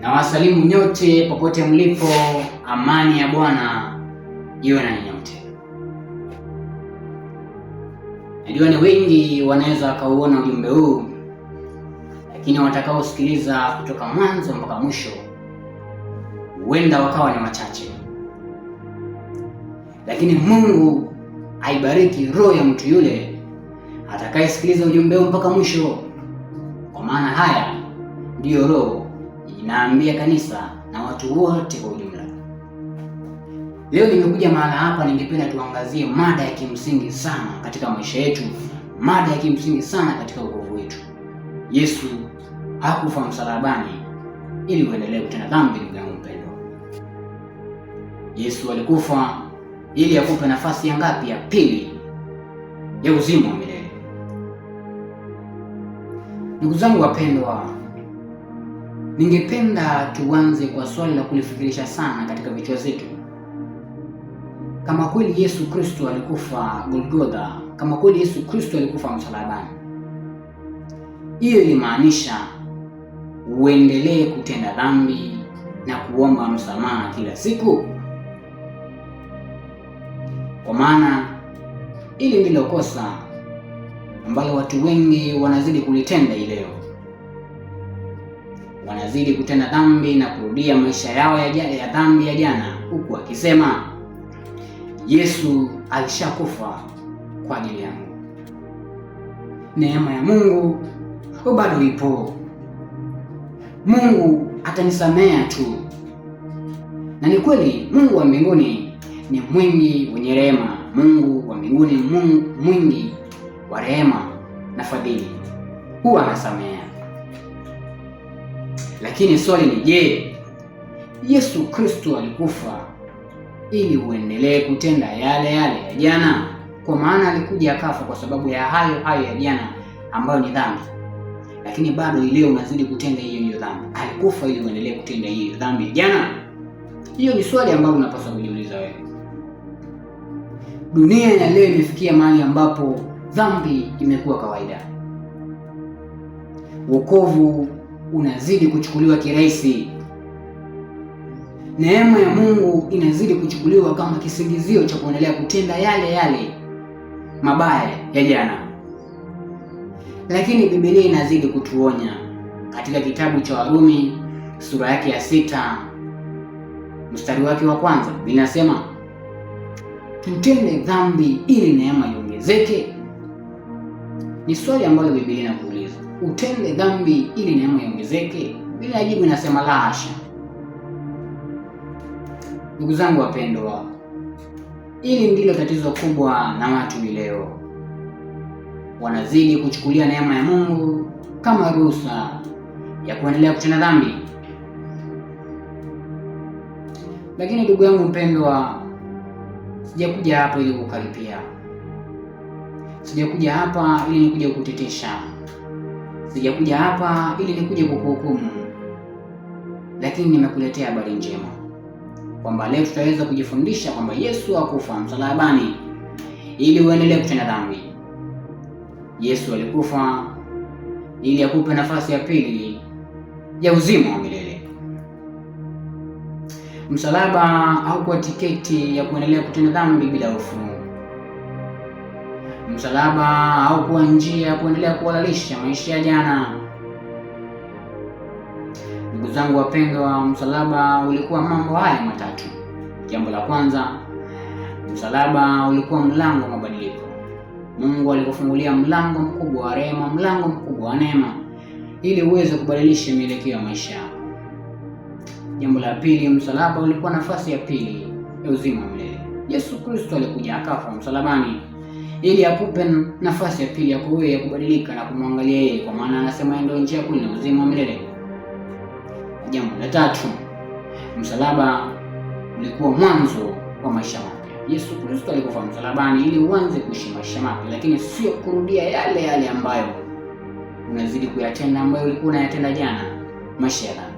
Na wasalimu nyote popote mlipo, amani ya Bwana iwe na nyote. Najua ni wengi wanaweza wakauona ujumbe huu, lakini watakaosikiliza kutoka mwanzo mpaka mwisho huenda wakawa ni wachache. Lakini Mungu aibariki roho ya mtu yule atakayesikiliza ujumbe huu mpaka mwisho, kwa maana haya ndiyo roho inaambia kanisa na watu wote kwa ujumla. Leo nimekuja mahali hapa, ningependa tuangazie mada ya kimsingi sana katika maisha yetu, mada ya kimsingi sana katika wokovu wetu. Yesu hakufa msalabani ili uendelee kutenda dhambi, ndugu yangu mpendwa. Yesu alikufa ili akupe nafasi ya ngapi? Ya pili, ya uzima wa milele. Ndugu zangu wapendwa, ningependa tuanze kwa swali la kulifikirisha sana katika vichwa zetu. Kama kweli Yesu Kristo alikufa Golgotha, kama kweli Yesu Kristo alikufa msalabani, hiyo ilimaanisha uendelee kutenda dhambi na kuomba msamaha kila siku? Kwa maana hili ndilo kosa ambalo watu wengi wanazidi kulitenda hii leo. Wanazidi kutenda dhambi na kurudia maisha yao ya dhambi ya jana, huku akisema Yesu alishakufa kwa ajili yangu, neema ya Mungu bado ipo, Mungu atanisamea tu. Na ni kweli, Mungu wa mbinguni ni mwingi wenye rehema. Mungu wa mbinguni mwingi wa rehema na fadhili, huwa anasamea. Lakini swali ni je, Yesu Kristo alikufa ili uendelee kutenda yale ya jana? Kwa maana alikuja akafa kwa sababu ya hayo ya jana ambayo ni dhambi, lakini bado leo unazidi kutenda hiyo dhambi. Alikufa ili uendelee kutenda hiyo dhambi ya jana? Hiyo ni swali ambalo unapaswa kujiuliza wewe. Dunia ya leo imefikia mahali ambapo dhambi imekuwa kawaida. Wokovu unazidi kuchukuliwa kirahisi. Neema ya Mungu inazidi kuchukuliwa kama kisingizio cha kuendelea kutenda yale mabaya ya jana. Lakini Biblia inazidi kutuonya katika kitabu cha Warumi sura yake ya 6 mstari wake wa 1, linasema tutende dhambi ili neema iongezeke? Ni swali ambalo Biblia inakuuliza, utende dhambi ili neema iongezeke? Biblia jibu inasema la hasha. Ndugu zangu wapendwa, hili ndilo tatizo kubwa na watu leo. Wanazidi kuchukulia neema ya Mungu kama ruhusa ya kuendelea kutenda dhambi. Lakini ndugu yangu mpendwa, sijakuja hapa ili kukaripia, sijakuja hapa ili nikuje kukutetesha, sijakuja hapa ili nikuje kukuhukumu, lakini nimekuletea habari njema kwamba leo tutaweza kujifundisha kwamba Yesu hakufa msalabani ili uendelee kutenda dhambi. Yesu alikufa ili akupe nafasi ya pili ya uzima wa milele. Msalaba haukuwa tiketi ya kuendelea kutenda dhambi bila hofu. Msalaba haukuwa njia ya kuendelea kuhalalisha maisha ya jana. Ndugu zangu wapendwa, msalaba ulikuwa mambo haya matatu. Jambo la kwanza, msalaba ulikuwa mlango wa mabadiliko. Mungu alikufungulia mlango mkubwa wa rehema, mlango mkubwa wa neema, ili uweze kubadilisha mielekeo ya maisha yako. Jambo la pili, msalaba ulikuwa nafasi ya pili ya uzima wa milele. Yesu Kristo alikuja akafa msalabani ili akupe nafasi ya pili yako wewe ya kubadilika na kumwangalia yeye, kwa maana anasema ndio njia kuu na uzima wa milele. Jambo la tatu, msalaba ulikuwa mwanzo wa maisha mapya. Yesu Kristo alikufa msalabani ili uanze kuishi maisha mapya, lakini sio kurudia yale ambayo unazidi kuyatenda, ambayo ulikuwa unayatenda jana, maisha ya dhambi.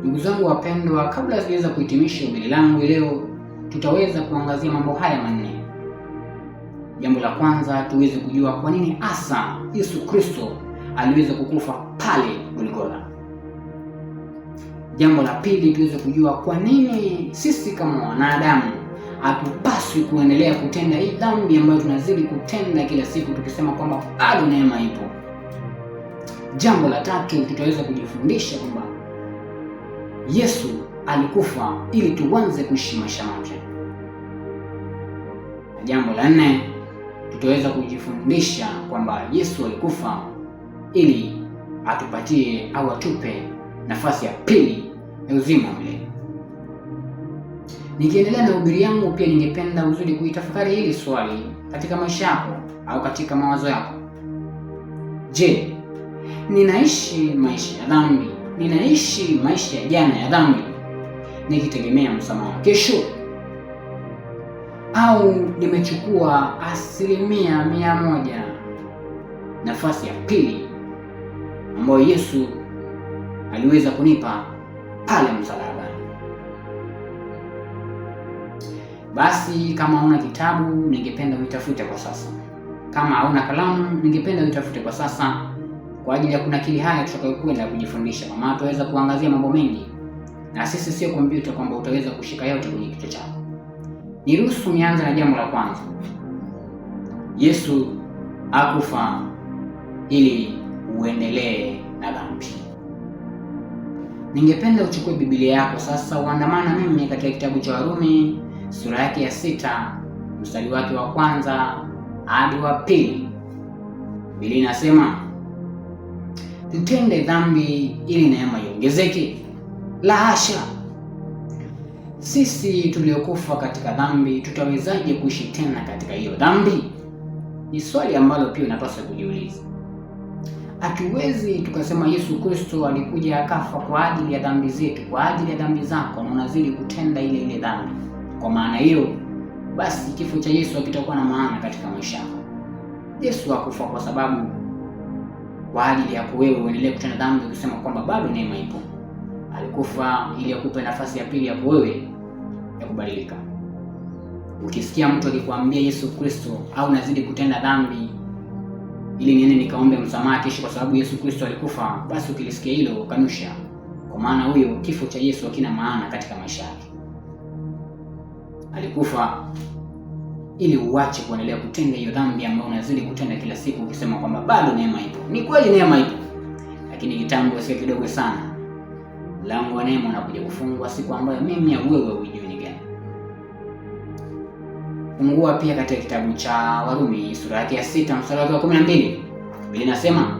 Ndugu zangu wapendwa, kabla siweza kuhitimisha hubiri langu leo, tutaweza kuangazia mambo haya manne. Jambo la kwanza, tuweze kujua kwa nini hasa Yesu Kristo aliweza kukufa pale Golgotha. Jambo la pili, tuweze kujua kwa nini sisi kama wanadamu hatupaswi kuendelea kutenda hii dhambi ambayo tunazidi kutenda kila siku, tukisema kwamba bado neema ipo. Jambo la tatu, tutaweza kujifundisha kwamba Yesu alikufa ili tuanze kuishi maisha mapya. Na jambo la nne, tutaweza kujifundisha kwamba Yesu alikufa ili atupatie au atupe nafasi ya pili ya uzima milele. Nikiendelea na ubiri yangu, pia ningependa uzuri kuitafakari hili swali katika maisha yako au katika mawazo yako. Je, ninaishi maisha ya dhambi? Ninaishi maisha ya jana ya dhambi nikitegemea msamaha wa kesho, au nimechukua 100% nafasi ya pili ambayo Yesu aliweza kunipa pale msalabani? Basi kama hauna kitabu, ningependa uitafute kwa sasa. Kama hauna kalamu, ningependa uitafute kwa sasa kwa ajili ya kunakili haya tutakayokwenda kujifundisha. Kama tutaweza kuangazia mambo mengi, na sisi sio kompyuta kwamba utaweza kushika yote kwenye kichwa chako. Niruhusu nianze na jambo la kwanza. Yesu hakufa ili uendelee na dhambi. Ningependa uchukue Biblia yako sasa, uandamana mimi katika kitabu cha Warumi sura yake ya 6 mstari wake wa kwanza hadi wa pili. Biblia inasema, tutende dhambi ili neema iongezeke? La hasha! Sisi tuliokufa katika dhambi tutawezaje kuishi tena katika hiyo dhambi? Ni swali ambalo pia unapaswa kujiuliza. Hatuwezi tukasema Yesu Kristo alikuja akafa kwa ajili ya dhambi zetu, kwa ajili ya dhambi zako, na unazidi kutenda ile dhambi. Kwa maana hiyo basi kifo cha Yesu hakitakuwa na maana katika maisha yako. Yesu hakufa kwa sababu kwa ajili ya wewe uendelee kutenda dhambi ukisema kwamba bado neema ipo. Alikufa ili akupe nafasi ya pili ya wewe ya kubadilika. Ukisikia mtu akikwambia Yesu Kristo au nazidi kutenda dhambi ili niende nikaombe msamaha kesho kwa sababu Yesu Kristo alikufa, basi ukilisikia hilo kanusha, kwa maana huyo kifo cha Yesu hakina maana katika maisha yake. Alikufa ili uache kuendelea kutenda hiyo dhambi ambayo unazidi kutenda kila siku ukisema kwamba bado neema ipo. Ni kweli neema ipo, lakini kitambo sio kidogo sana. Mlango wa neema unakuja kufungwa siku ambayo mimi au wewe hujui ni gani. Fungua pia katika kitabu cha Warumi sura yake ya 6 mstari wake wa 12. Biblia inasema,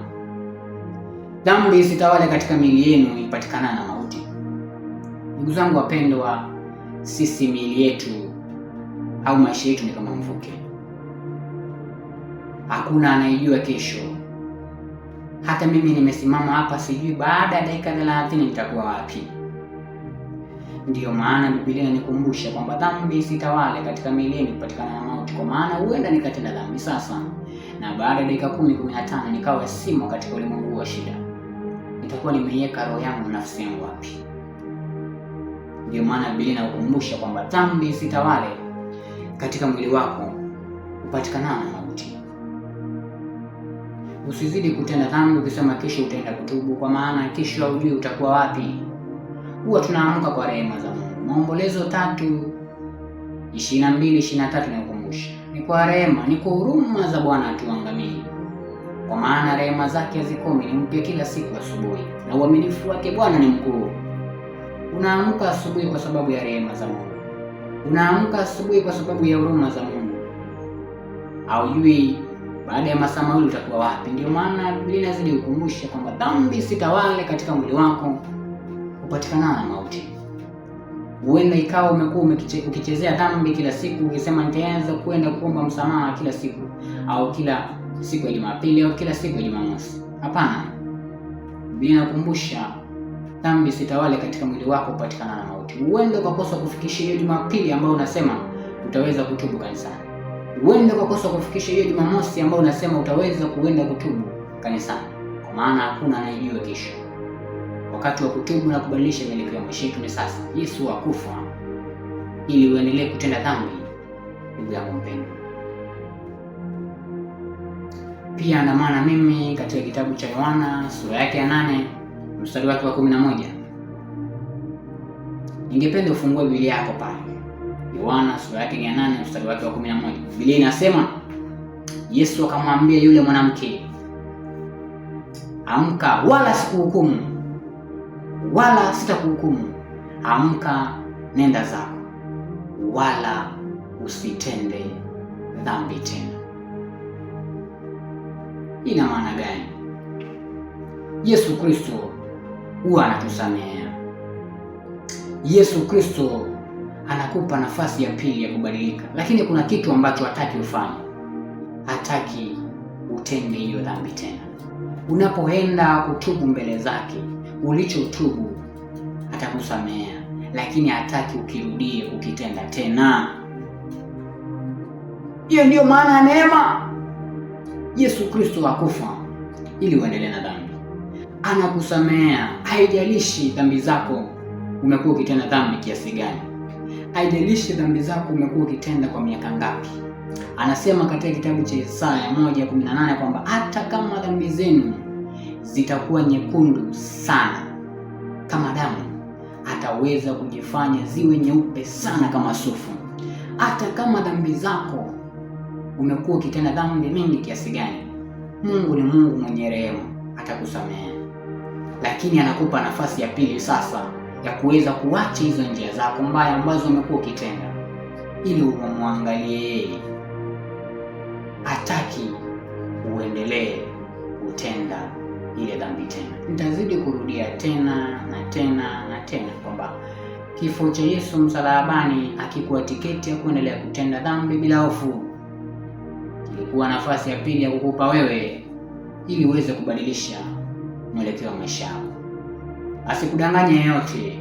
dhambi isitawale katika miili yenu ipatikana na mauti. Ndugu zangu wapendwa, sisi miili yetu au maisha yetu ni kama mvuke. Hakuna anayejua kesho. Hata mimi nimesimama hapa sijui baada ya dakika 30 nitakuwa wapi. Ndiyo maana Biblia inanikumbusha kwamba dhambi isitawale katika miili yenu ipatikana na mauti, kwa maana huenda nikatenda dhambi sasa na baada ya dakika 10-15 nikawa simo katika ulimwengu wa shida. Nitakuwa nimeiweka roho yangu na nafsi yangu wapi? Ndiyo maana Biblia inakukumbusha kwamba dhambi isitawale katika mwili wako upatikana na mauti. Usizidi kutenda dhambi ukisema kesho utaenda kutubu, kwa maana kesho hujui utakuwa wapi. Huwa tunaamka kwa rehema za Mungu. Maombolezo 3:22-23 inakukumbusha, ni kwa rehema, ni kwa huruma za Bwana tuangamii, kwa maana rehema zake hazikomi, ni mpya kila siku asubuhi, na uaminifu wake Bwana ni mkuu. Unaamka asubuhi kwa sababu ya rehema za Mungu. Unaamka asubuhi kwa sababu ya huruma za Mungu. Haujui baada ya masaa mawili utakuwa wapi. Ndio maana Biblia inazidi kukumbusha kwamba dhambi isitawale katika mwili wako upatikana na mauti. Huenda ikawa umekuwa ukichezea dhambi kila siku ukisema nitaanza kwenda kuomba msamaha kila siku, au kila siku ya Jumapili au kila siku ya Jumamosi. Hapana. Biblia inakukumbusha dhambi isitawale katika mwili wako upatikana na mauti. Huenda ukakosa kufikisha hiyo Jumapili ambayo unasema utaweza kutubu kanisani. Huenda ukakosa kufikisha hiyo Jumamosi ambayo unasema utaweza kuenda kutubu kanisani, kwa maana hakuna anayejua kesho. Wakati wa kutubu na kubadilisha mielekeo ya maisha yetu ni sasa. Yesu hakufa ili uendelee kutenda dhambi, ndugu yangu mpendwa. Pia andamana mimi katika kitabu cha Yohana sura yake ya 8 mstari wake wa 11. Ningependa ufungue Biblia yako pale Yohana sura yake 8 mstari wake wa 11. Biblia inasema Yesu akamwambia yule mwanamke, amka, wala sikuhukumu, wala sitakuhukumu. Amka, nenda zako, wala usitende dhambi tena. Ina maana gani? Yesu Kristo huwa anatusamea. Yesu Kristo anakupa nafasi ya pili ya kubadilika, lakini kuna kitu ambacho hataki ufanye. Hataki utende hiyo dhambi tena. Unapoenda kutubu mbele zake, ulichotubu atakusamea, lakini hataki ukirudie ukitenda tena. Hiyo ndiyo maana ya neema. Yesu Kristo hakufa ili uendelee na dhambi. Anakusamea, haijalishi dhambi zako umekuwa ukitenda dhambi kiasi gani. Haijalishi dhambi zako umekuwa ukitenda kwa miaka ngapi. Anasema katika kitabu cha Isaya 1:18 kwamba hata kama dhambi zenu zitakuwa nyekundu sana kama damu, ataweza kujifanya ziwe nyeupe sana kama sufu. Hata kama dhambi zako umekuwa ukitenda dhambi mingi kiasi gani, Mungu ni Mungu mwenye rehema, atakusamea. Lakini anakupa nafasi ya pili sasa ya kuweza kuacha hizo njia zako mbaya ambazo umekuwa ukitenda, ili umwangalie yeye. Hataki uendelee kutenda ile dhambi tena. Nitazidi kurudia tena na tena na tena kwamba kifo cha Yesu msalabani hakikuwa tiketi ya kuendelea kutenda dhambi bila hofu. Kilikuwa nafasi ya pili ya kukupa wewe ili uweze kubadilisha mwelekeo wa maisha yako. Asikudanganye yeyote.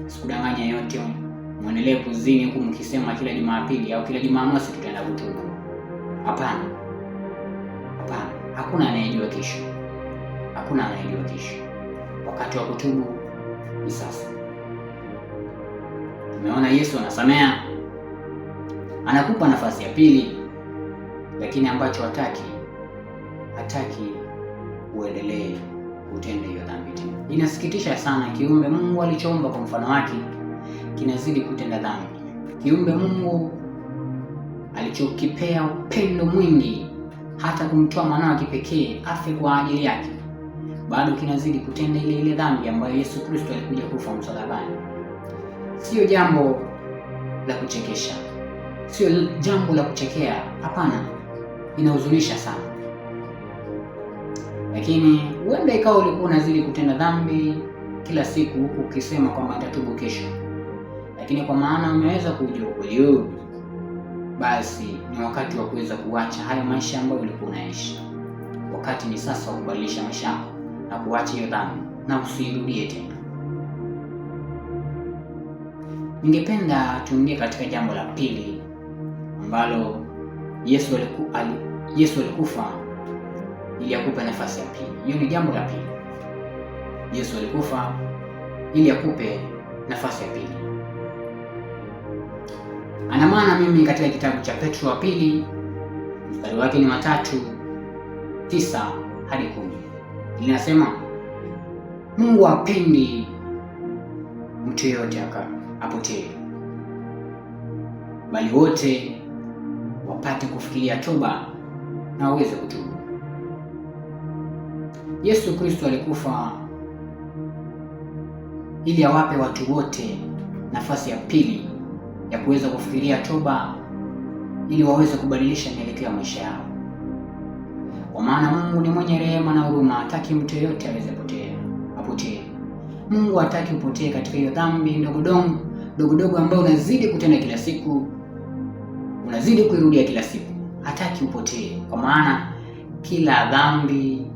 Asikudanganye yeyote muendelee kuzini huku mkisema kila Jumapili au kila Jumamosi tutaenda kutubu. Hapana. Hapana. Hakuna anayejua kesho. Hakuna anayejua kesho. Wakati wa kutubu ni sasa. Tumeona Yesu anasamea. Anakupa nafasi ya pili, lakini ambacho hataki uendelee kutenda hiyo dhambi tena. Inasikitisha sana, kiumbe Mungu alichoumba kwa mfano wake kinazidi kutenda dhambi. Kiumbe Mungu alichokipea upendo mwingi hata kumtoa mwanawe kipekee afe kwa ajili yake, bado kinazidi kutenda ile dhambi ambayo Yesu Kristo alikuja kufa msalabani. Sio jambo la kuchekesha. Sio jambo la kuchekea. Hapana. Inahuzunisha sana. Lakini huenda ikawa ulikuwa unazidi kutenda dhambi kila siku huku ukisema kwamba nitatubu kesho. Lakini kwa maana umeweza kujua ukweli huu, basi ni wakati wa kuweza kuacha hayo maisha ambayo ulikuwa unaishi. Wakati ni sasa wa kubadilisha maisha yako na kuacha hiyo dhambi na usirudie tena. Ningependa tuingie katika jambo la pili ambalo Yesu alikufa ili akupe nafasi ya pili. Hiyo ni jambo la pili. Yesu alikufa ili akupe nafasi ya pili. Ana maana mimi katika kitabu cha Petro wa pili mstari wake ni 3:9 hadi 10. Linasema Mungu hapendi mtu yeyote apotee, bali wote wapate kufikiria toba na waweze kutubu. Yesu Kristo alikufa ili awape watu wote nafasi ya pili ya kuweza kufikiria toba ili waweze kubadilisha mwelekeo wa maisha yao. Kwa maana Mungu ni mwenye rehema na huruma, hataki mtu yeyote aweze apotee. Mungu hataki upotee katika hiyo dhambi ndogo ambayo unazidi kutenda kila siku, unazidi kuirudia kila siku. Hataki upotee, kwa maana kila dhambi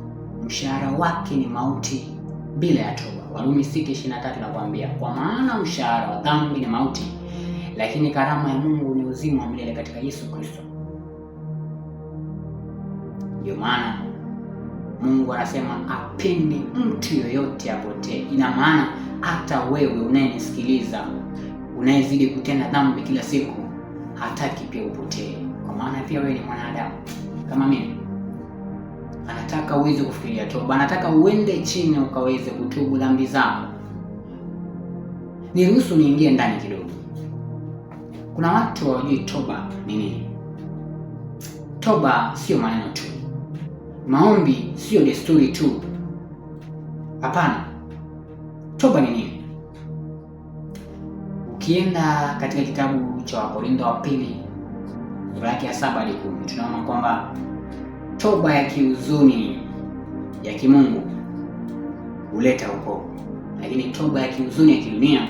mshahara wake ni mauti bila ya toba. Warumi 6:23 nakwambia, kwa maana mshahara wa dhambi ni mauti, lakini karama ya Mungu ni uzima wa milele katika Yesu Kristo. Ndio maana Mungu anasema hapendi mtu yoyote apotee. Ina maana hata wewe unayenisikiliza, unayezidi kutenda dhambi kila siku, hataki pia upotee, kwa maana pia wewe ni mwanadamu kama mimi. Anataka uweze kufikiria toba, anataka uende chini ukaweze kutubu dhambi zako. Niruhusu niingie ndani kidogo. Kuna watu hawajui toba ni nini. Toba sio maneno tu. Maombi sio desturi tu. Hapana. Toba ni nini? Ukienda katika kitabu cha Wakorintho wa pili sura yake ya 7 hadi 10, tunaona kwamba toba ya kihuzuni ya kimungu huleta wokovu, lakini toba ya kihuzuni ya kidunia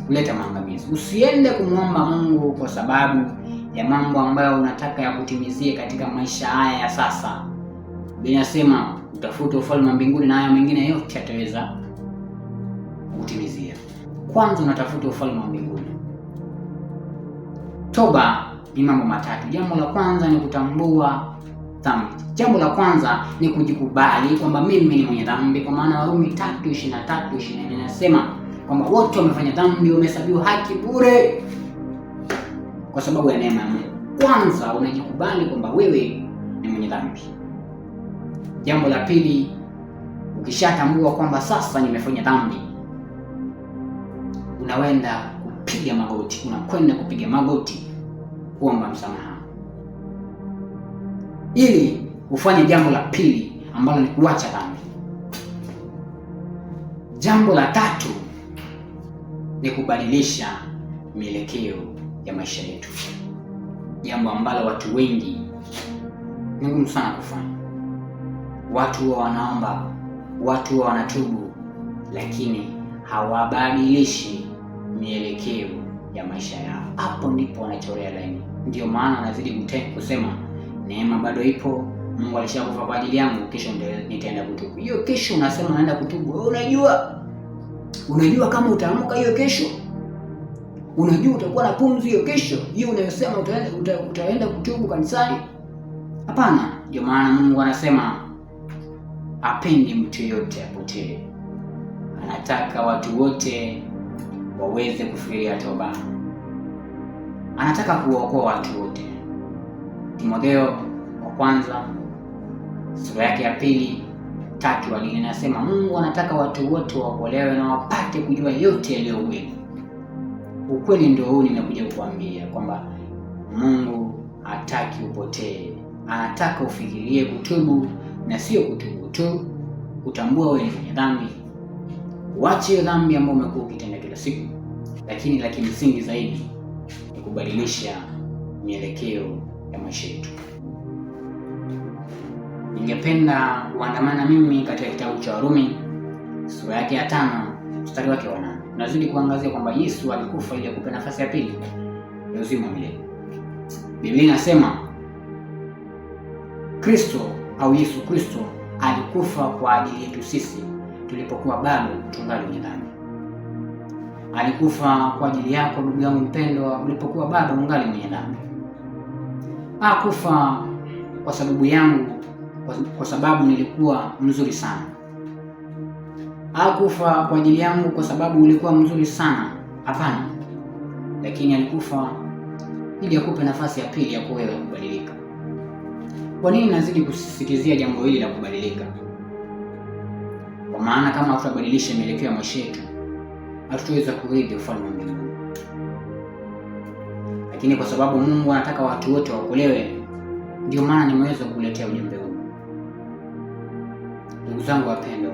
huleta maangamizi. Usiende kumwomba Mungu kwa sababu ya mambo ambayo unataka yakutimizie katika maisha haya ya sasa. Biblia inasema utafute ufalme wa mbinguni na haya mengine yote yataweza kutimizia. Kwanza unatafuta ufalme wa mbinguni. Toba ni mambo matatu. Jambo la kwanza ni kutambua dhambi. Jambo la kwanza ni kujikubali kwamba mimi ni mwenye dhambi, kwa maana Warumi 3:23-24 inasema kwamba wote wamefanya dhambi, wamehesabiwa haki bure kwa sababu ya neema ya Mungu. Kwanza unajikubali kwamba wewe ni mwenye dhambi. Jambo la pili, ukishatambua kwamba sasa nimefanya dhambi, unakwenda kupiga magoti kuomba msamaha, ili ufanye jambo la pili ambalo ni kuacha dhambi. Jambo la tatu ni kubadilisha mielekeo ya maisha yetu, jambo ambalo watu wengi ni ngumu sana kufanya. Watu wanaomba, watu wanatubu, lakini hawabadilishi mielekeo ya maisha yao. Hapo ndipo wanachorea laini. Ndio maana wanazidi kusema neema bado ipo, Mungu alishakufa kwa ajili yangu, kesho nitaenda kutubu. Hiyo kesho unasema unaenda kutubu, unajua kama utaamka hiyo kesho? Unajua utakuwa na pumzi hiyo kesho? Hiyo unayosema utaenda kutubu kanisani? Hapana. Ndio maana Mungu anasema hapendi mtu yote apotee. Anataka watu wote waweze kufikiria toba. Anataka kuokoa watu wote. Timotheo wa kwanza sura yake ya 2:3 hadi 4 inasema Mungu anataka watu wote waokolewe na wapate kujua yote yaliyo kweli. Ukweli ndio huu nimekuja kukuambia kwamba Mungu hataki upotee. Anataka ufikirie kutubu, na sio kutubu tu, utambua wewe ni mwenye dhambi. Uache dhambi ambayo umekuwa ukitenda kila siku, lakini la kimsingi zaidi ni kubadilisha mielekeo ya maisha yetu. Ningependa kuandamana mimi katika kitabu cha Warumi sura yake ya 5 mstari wake wa 8. Nazidi kuangazia kwamba Yesu alikufa ili akupe nafasi ya pili ya uzima wa milele. Biblia inasema Kristo au Yesu Kristo alikufa kwa ajili yetu sisi tulipokuwa bado tungali wenye dhambi. Alikufa kwa ajili yako ndugu yangu mpendwa, ulipokuwa bado ungali mwenye dhambi. Hakufa kwa sababu yangu, kwa sababu nilikuwa mzuri sana. Hakufa kwa ajili yangu kwa sababu ulikuwa mzuri sana. Hapana. Lakini alikufa ili akupe nafasi ya pili ya wewe kubadilika. Kwa nini nazidi kusisitizia jambo hili la kubadilika? Kwa maana kama tutabadilisha mielekeo ya maisha yetu, hatutaweza kurithi ufalme wa mbinguni. Lakini kwa sababu Mungu anataka watu wote waokolewe, ndio maana nimeweza kukuletea ujumbe huu. Ndugu zangu wapendwa,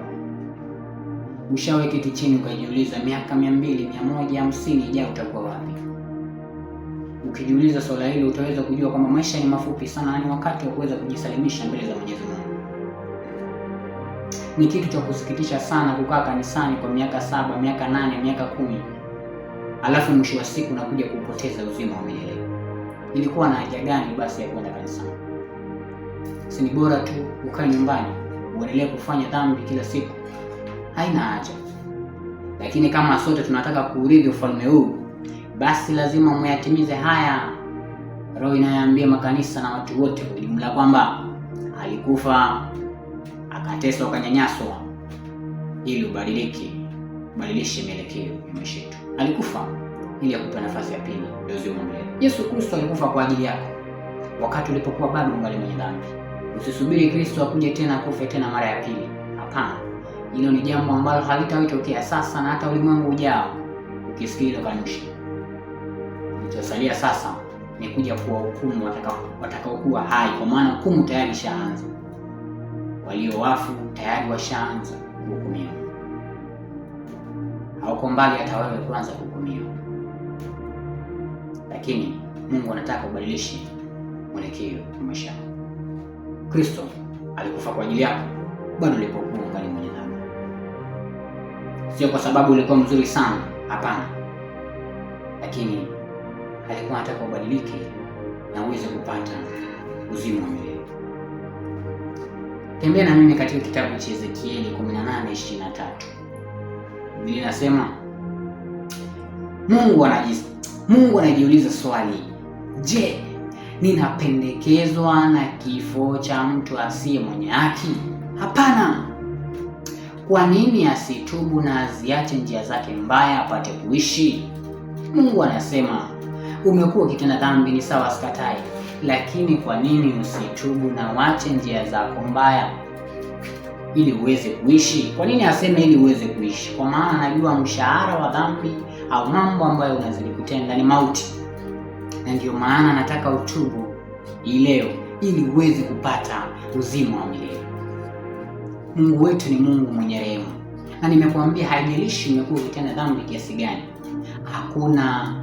ushawahi keti chini ukajiuliza miaka 200, 150 ijayo utakuwa wapi? Ukijiuliza swala hilo utaweza kujua kwamba maisha ni mafupi sana, ni wakati wa kuweza kujisalimisha mbele za Mwenyezi Mungu. Ni kitu cha kusikitisha sana kukaa kanisani kwa miaka 7, miaka 8, miaka 10, alafu mwisho wa siku unakuja kupoteza uzima wa milele. Ilikuwa na haja gani basi ya kwenda kanisani? Si ni bora tu ukae nyumbani uendelee kufanya dhambi kila siku? Haina haja. Lakini kama sote tunataka kuurithi ufalme huu, basi lazima muyatimize haya Roho inayoambia makanisa na watu wote kwa jumla kwamba alikufa, akateswa, akanyanyaswa ili ubadilishe mielekeo ya maisha yetu. Alikufa ili akupe nafasi ya pili ya uzima wa milele. Yesu Kristo alikufa kwa ajili yako wakati ulipokuwa bado ungali mwenye dhambi. Usisubiri Kristo akuje tena akufe tena mara ya pili. Hapana. Hilo ni jambo ambalo halitaweza kutokea sasa na hata ulimwengu ujao ukisikia hilo kanusha. Kilichosalia sasa ni kuja kuwahukumu watakaokuwa hai, kwa maana hukumu tayari ishaanza. Walio wafu tayari washaanza kuhukumiwa. Hauko mbali hata wewe kuanza kuhukumiwa, lakini Mungu anataka ubadilishe mwelekeo wa maisha. Kristo alikufa kwa ajili yako bado ulipokuwa ungali mwenye dhambi. Sio kwa sababu ulikuwa mzuri sana, hapana, lakini alikuwa anataka ubadilike na uweze kupata uzima wa milele. Tembea na mimi katika kitabu cha Ezekieli 18:23. Biblia inasema Mungu anajiuliza swali, je, ninapendekezwa na kifo cha mtu asiye mwenye haki? Hapana. Kwa nini asitubu na aziache njia zake mbaya apate kuishi? Mungu anasema, umekuwa ukitenda dhambi, ni sawa, sikatai, lakini kwa nini usitubu na wache njia zako mbaya ili uweze kuishi? Kwa nini aseme ili uweze kuishi? Kwa maana anajua mshahara wa dhambi au mambo ambayo unazidi kutenda ni mauti, na ndio maana nataka utubu leo ili uweze kupata uzima wa milele. Mungu wetu ni Mungu mwenye rehema, na nimekuambia haijalishi umekuwa ukitenda dhambi kiasi gani, hakuna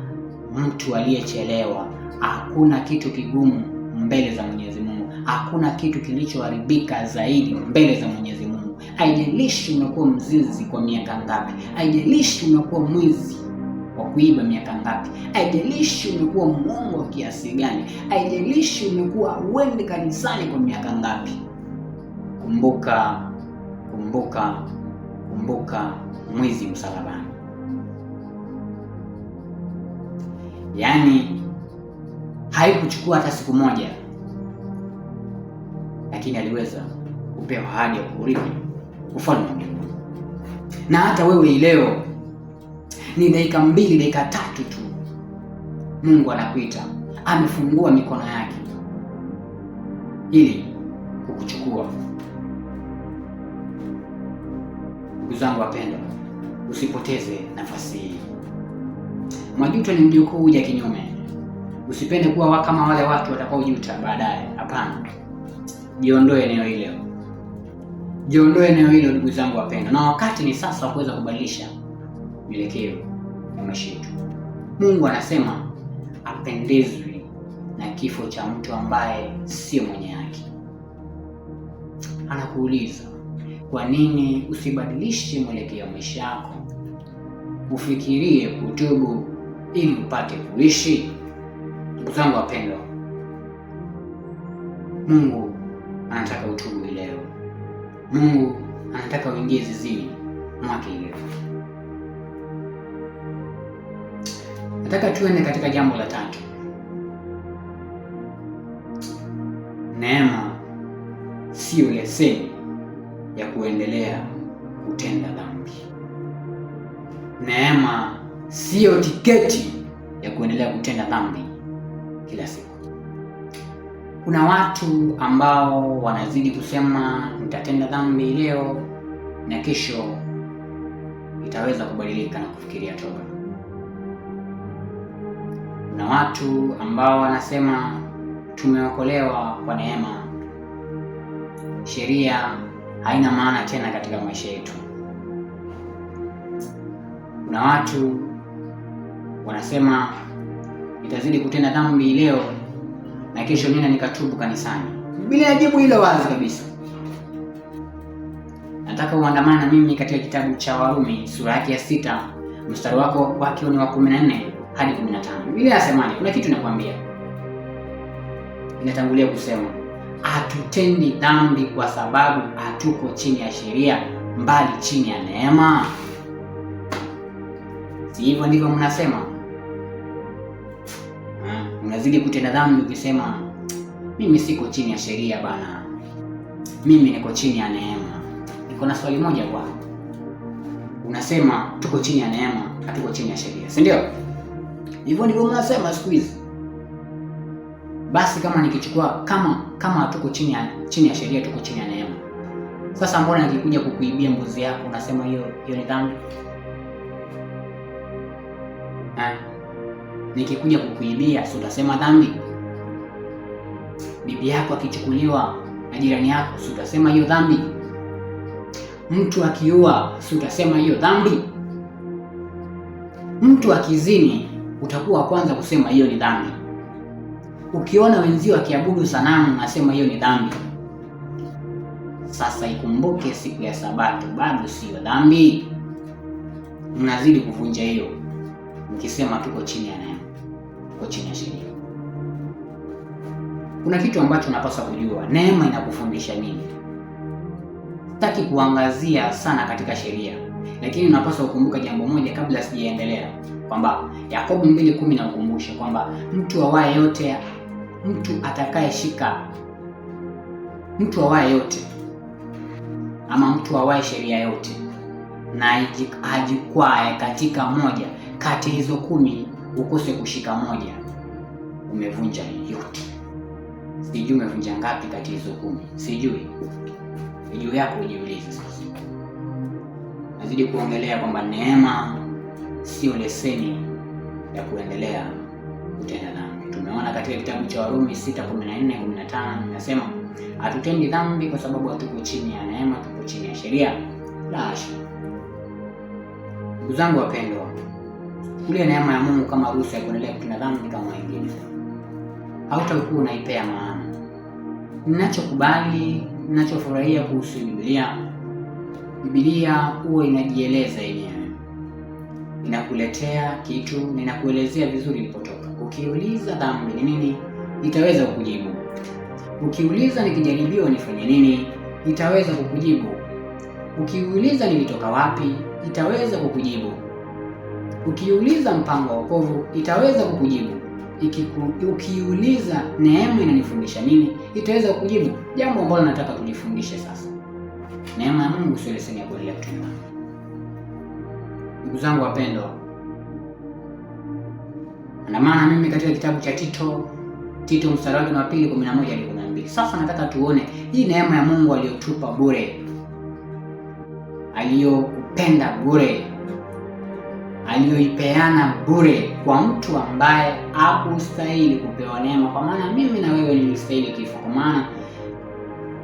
mtu aliyechelewa, hakuna kitu kigumu mbele za Mwenyezi Mungu, hakuna kitu kilichoharibika zaidi mbele za Mwenyezi Mungu. Haijalishi umekuwa mzinzi kwa miaka ngapi, haijalishi umekuwa mwizi wa kuiba miaka ngapi, haijalishi umekuwa mwongo kiasi gani, haijalishi umekuwa uende kanisani kwa miaka ngapi, kumbuka mwizi msalabani. Yaani haikuchukua hata siku moja, lakini aliweza kupewa ahadi ya kurithi ufalme wa mbinguni. Na hata wewe leo ni dakika 2, dakika 3 tu, Mungu anakuita, amefungua mikono yake ili kukuchukua. Ndugu zangu wapendwa, usipoteze nafasi hii. Majuto ni mjukuu huja kinyume. Usipende kuwa kama wale watu watakaojuta baadaye. Hapana. Jiondoe eneo hilo. Jiondoe eneo hilo, ndugu zangu wapendwa. Na wakati ni sasa kuweza kubadilisha mwelekeo wa maisha yetu. Mungu anasema apendezwi na kifo cha mtu ambaye sio mwenye haki. Anakuuliza, kwa nini usibadilishe mwelekeo wa maisha yako? Ufikirie kutubu ili upate kuishi. Ndugu zangu wapendwa, Mungu anataka utubu leo. Mungu anataka uingie zizini mwake leo. Nataka tuende katika jambo la 3. Neema sio leseni ya kuendelea kutenda dhambi. Neema sio tiketi ya kuendelea kutenda dhambi kila siku. Kuna watu ambao wanazidi kusema nitatenda dhambi leo na kesho itaweza kubadilika na kufikiria toba. Kuna watu ambao wanasema tumeokolewa kwa neema, sheria haina maana tena katika maisha yetu. Kuna watu wanasema nitazidi kutenda dhambi leo na kesho nina nikatubu kanisani. Biblia inajibu hilo wazi kabisa. Nataka uandamane na mimi katika kitabu cha Warumi sura yake ya 6 mstari wake ni wa 14 hadi 15. Biblia inasemaje? Kuna kitu nakwambia. Inatangulia kusema hatutendi dhambi kwa sababu hatuko chini ya sheria, mbali chini ya neema. Si hivyo ndivyo mnasema? Unazidi kutenda dhambi ukisema mimi siko chini ya sheria bana, mimi niko chini ya neema. Niko na swali moja kwa. Unasema tuko chini ya neema, hatuko chini ya sheria, si ndio? Hivyo ndivyo mnasema siku hizi. Basi kama nikichukua kama hatuko chini ya sheria, tuko chini ya neema, sasa mbona nikikuja kukuibia mbuzi yako unasema hiyo ni dhambi? Nikikuja kukuibia, si utasema dhambi? Bibi yako akichukuliwa na jirani yako, si utasema hiyo dhambi? Mtu akiua, si utasema hiyo dhambi? Mtu akizini, utakuwa kwanza kusema hiyo ni dhambi. Ukiona wenzio akiabudu sanamu, nasema hiyo ni dhambi. Sasa ikumbuke siku ya Sabato bado siyo dhambi. Mnazidi kuvunja hiyo mkisema tuko chini ya neema, tuko chini ya sheria. Kuna kitu ambacho unapaswa kujua, neema inakufundisha nini. Sitaki kuangazia sana katika sheria, lakini unapaswa kukumbuka jambo moja kabla sijaendelea, kwamba Yakobo 2:10 na ukumbushe kwamba mtu awaye yote, mtu atakayeshika, mtu awaye yote ama mtu awaye sheria yote na ajikwae katika moja kati hizo 10, ukose kushika moja, umevunja yote. Sijui umevunja ngapi kati hizo 10, sijui. Juu yako ujiulize sasa. Nazidi kuongelea kwamba neema sio leseni ya kuendelea kutenda dhambi. Tumeona katika kitabu cha Warumi 6:14-15 inasema hatutendi dhambi kwa sababu hatuko chini ya neema, tuko chini ya sheria. La hasha. Ndugu zangu wapendwa, kule neema ya Mungu kama ruhusa ya kuendelea kutenda dhambi kama wengine, hautakuwa unaipea maana. Ninachokubali, ninachofurahia kuhusu Biblia huwa inajieleza yenyewe. Inakuletea kitu, ninakuelezea vizuri ilipotoka. Ukiuliza dhambi ni nini, itaweza kukujibu. Ukiuliza nikijaribiwa nifanye nini, itaweza kukujibu. Ukiuliza nilitoka wapi, itaweza kukujibu. Ukiuliza mpango wa wokovu, itaweza kukujibu. Ukiuliza neema inanifundisha nini, itaweza kukujibu. Jambo ambalo nataka tujifundishe sasa, neema ya Mungu sio leseni ya kuendelea kutenda. Ndugu zangu wapendwa, na maana mimi katika kitabu cha Tito mstari wake wa 2:11-12. Sasa nataka tuone hii neema ya Mungu aliyotupa bure, aliyokupenda bure, aliyoipeana bure kwa mtu ambaye hakustahili kupewa neema. Kwa maana mimi na wewe nilistahili kifo, kwa maana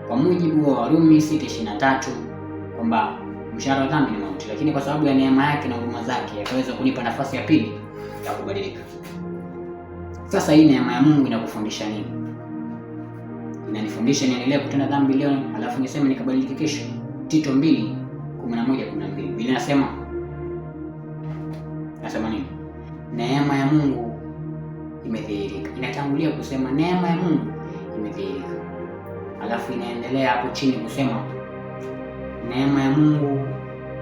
kwa mujibu wa Warumi 6:23 kwamba mshahara wa dhambi ni mauti, lakini kwa sababu ya neema yake na huruma zake akaweza kunipa nafasi ya pili ya kubadilika. Sasa hii neema ya Mungu inakufundisha nini? Inanifundisha niendelee kutenda dhambi leo alafu niseme nikabadilika kesho. Tito 2:11-12. Biblia inasema nini? Neema ya Mungu imedhihirika. Inatangulia kusema neema ya Mungu imedhihirika, alafu inaendelea hapo chini kusema neema ya Mungu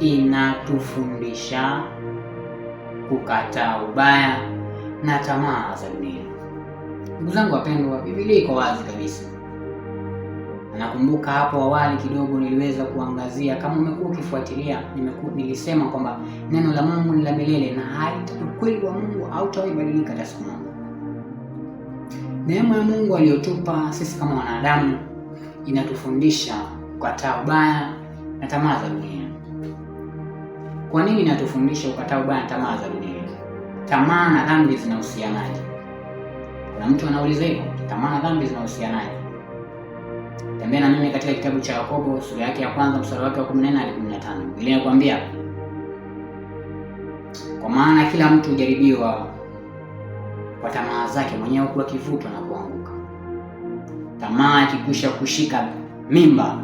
inatufundisha kukataa ubaya na tamaa za dunia. Ndugu zangu wapendwa, Biblia iko wazi kabisa. Nakumbuka hapo awali kidogo niliweza kuangazia, kama umekuwa ukifuatilia, nilisema kwamba neno la Mungu ni la milele na ukweli wa Mungu hautawahi badilika hata siku moja. Neema ya Mungu aliyotupa sisi kama wanadamu inatufundisha kukataa ubaya na tamaa za dunia. Kwa nini inatufundisha kukataa ubaya na tamaa za dunia? Tamaa na dhambi zinahusianaje? Na mtu anauliza hivyo, tamaa na dhambi zinahusianaje? Tembea na mimi katika kitabu cha Yakobo sura yake ya 1 mstari wake wa 14-15. Biblia inakwambia, kwa maana kila mtu hujaribiwa kwa tamaa zake mwenyewe, kuwa kivutwa na kuanguka. Tamaa ikikwisha kushika mimba